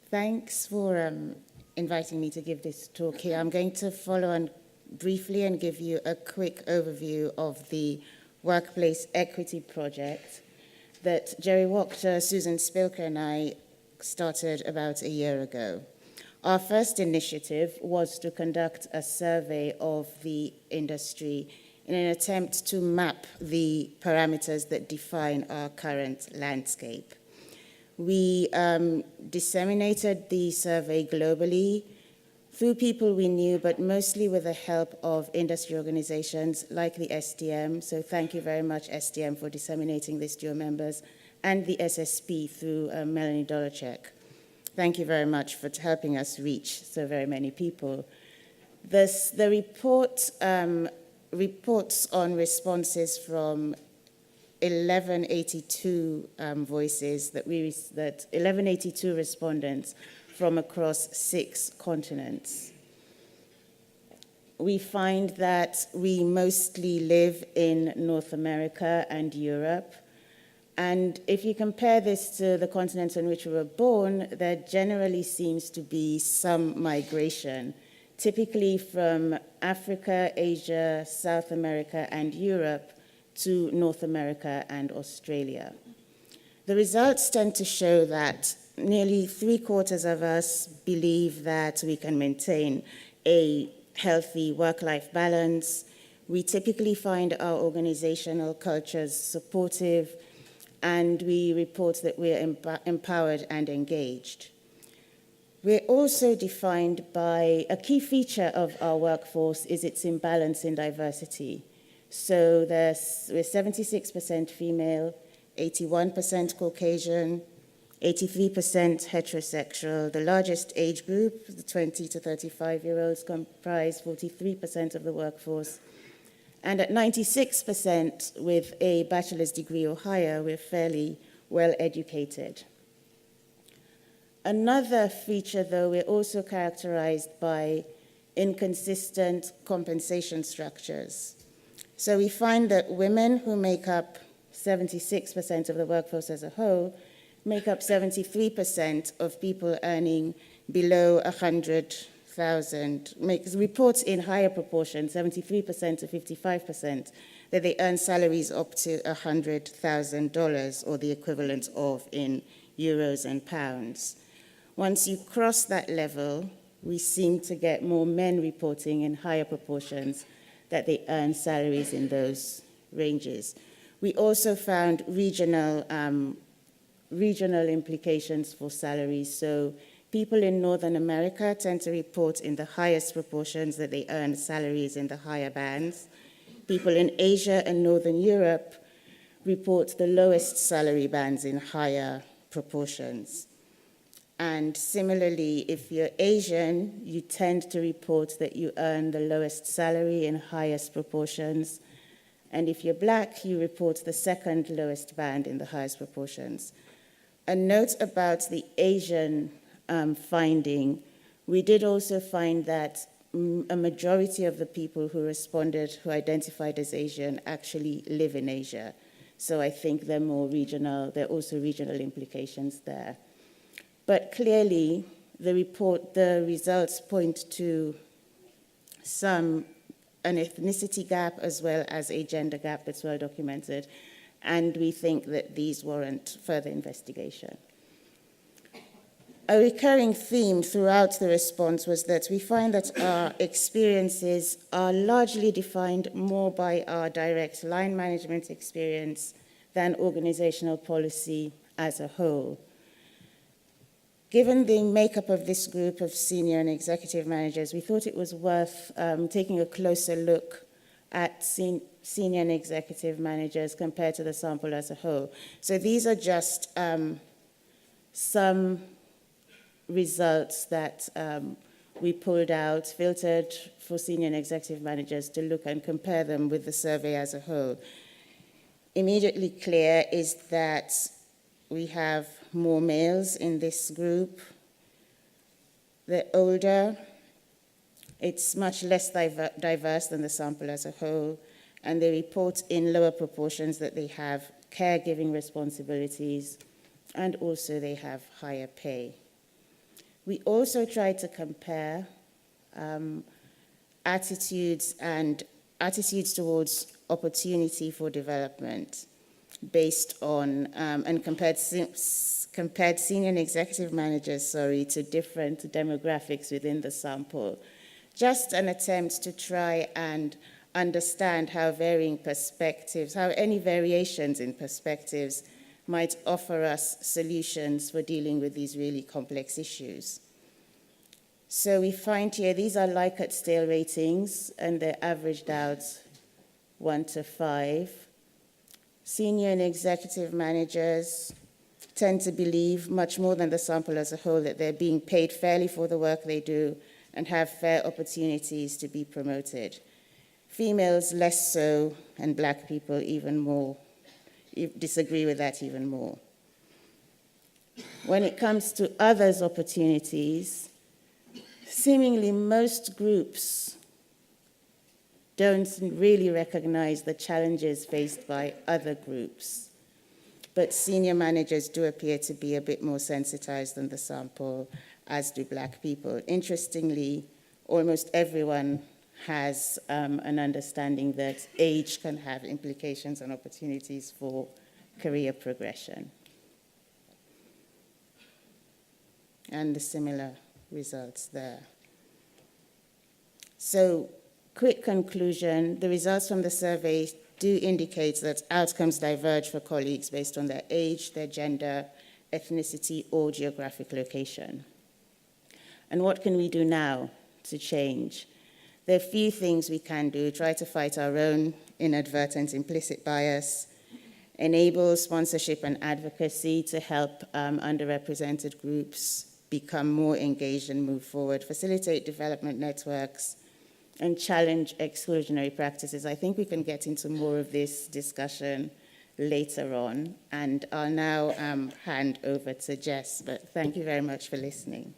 Thanks for inviting me to give this talk here. I'm going to follow on briefly and give you a quick overview of the Workplace Equity Project that Jerry Wachter, Susan Spilker, and I started about a year ago. Our first initiative was to conduct a survey of the industry in an attempt to map the parameters that define our current landscape. We disseminated the survey globally through people we knew, but mostly with the help of industry organizations like the STM. So thank you very much, STM, for disseminating this to your members, and the SSP through Melanie Dolechek. Thank you very much for helping us reach so very many people. The report reports on responses from 1182 voices that 1182 respondents from across 6 continents. We find that we mostly live in North America and Europe. And if you compare this to the continents in which we were born, there generally seems to be some migration, typically from Africa, Asia, South America, and Europe to North America and Australia. The results tend to show that nearly 3/4 of us believe that we can maintain a healthy work-life balance. We typically find our organizational cultures supportive, and we report that we're empowered and engaged. We're also defined by a key feature of our workforce is its imbalance in diversity. So we're 76% female, 81% Caucasian, 83% heterosexual. The largest age group, the 20 to 35-year-olds, comprise 43% of the workforce. And at 96% with a bachelor's degree or higher, we're fairly well educated. Another feature, though, we're also characterized by inconsistent compensation structures. So we find that women, who make up 76% of the workforce as a whole, make up 73% of people earning below 100,000, reports in higher proportion, 73% to 55%, that they earn salaries up to $100,000, or the equivalent of in euros and pounds. Once you cross that level, we seem to get more men reporting in higher proportions that they earn salaries in those ranges. We also found regional implications for salaries. So people in Northern America tend to report in the highest proportions that they earn salaries in the higher bands. People in Asia and Northern Europe report the lowest salary bands in higher proportions. And similarly, if you're Asian, you tend to report that you earn the lowest salary in highest proportions. And if you're Black, you report the second lowest band in the highest proportions. A note about the Asian finding, we did also find that a majority of the people who responded, who identified as Asian, actually live in Asia. So I think they're more regional, there are also regional implications there. But clearly, the results point to an ethnicity gap as well as a gender gap that's well documented, and we think that these warrant further investigation. A recurring theme throughout the response was that we find that our experiences are largely defined more by our direct line management experience than organizational policy as a whole. Given the makeup of this group of senior and executive managers, we thought it was worth taking a closer look at senior and executive managers compared to the sample as a whole. So these are just some results that we pulled out, filtered for senior and executive managers to look and compare them with the survey as a whole. Immediately clear is that we have more males in this group. They're older. It's much less diverse than the sample as a whole, and they report in lower proportions that they have caregiving responsibilities, and also they have higher pay. We also tried to compare attitudes towards opportunity for development based on, and compared senior and executive managers, to different demographics within the sample. Just an attempt to try and understand how varying perspectives, how any variations in perspectives might offer us solutions for dealing with these really complex issues. So we find here, these are Likert scale ratings, and they're averaged out 1 to 5. Senior and executive managers tend to believe, much more than the sample as a whole, that they're being paid fairly for the work they do and have fair opportunities to be promoted. Females less so, and Black people even more, disagree with that even more. When it comes to others' opportunities, seemingly most groups don't really recognize the challenges faced by other groups, but senior managers do appear to be a bit more sensitized than the sample, as do Black people. Interestingly, almost everyone has an understanding that age can have implications and opportunities for career progression. And the similar results there. So, quick conclusion, the results from the survey do indicate that outcomes diverge for colleagues based on their age, their gender, ethnicity, or geographic location. And what can we do now to change? There are a few things we can do. Try to fight our own inadvertent implicit bias, enable sponsorship and advocacy to help underrepresented groups become more engaged and move forward, facilitate development networks, and challenge exclusionary practices. I think we can get into more of this discussion later on, and I'll now hand over to Jess, but thank you very much for listening.